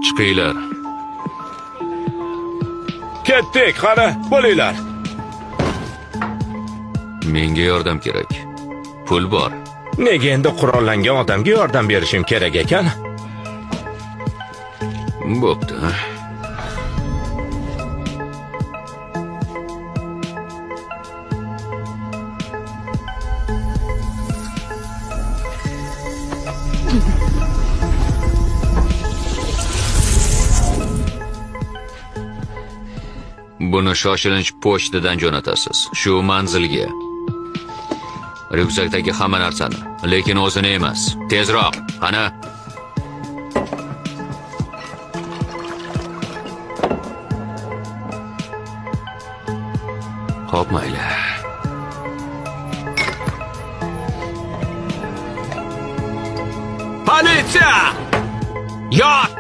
Chiqinglar. Ketdik, qani, bo'linglar. Menga yordam kerak. Pul bor. Nega endi qurollangan odamga yordam berishim kerak ekan? Bo'pti. Buni shoshilinch pochtadan jo'natasiz. Shu manzilga. Ryukzakdagi hamma narsani, lekin o'zini emas. Tezroq, qani. Xo'p, mayli. Politsiya! Yot!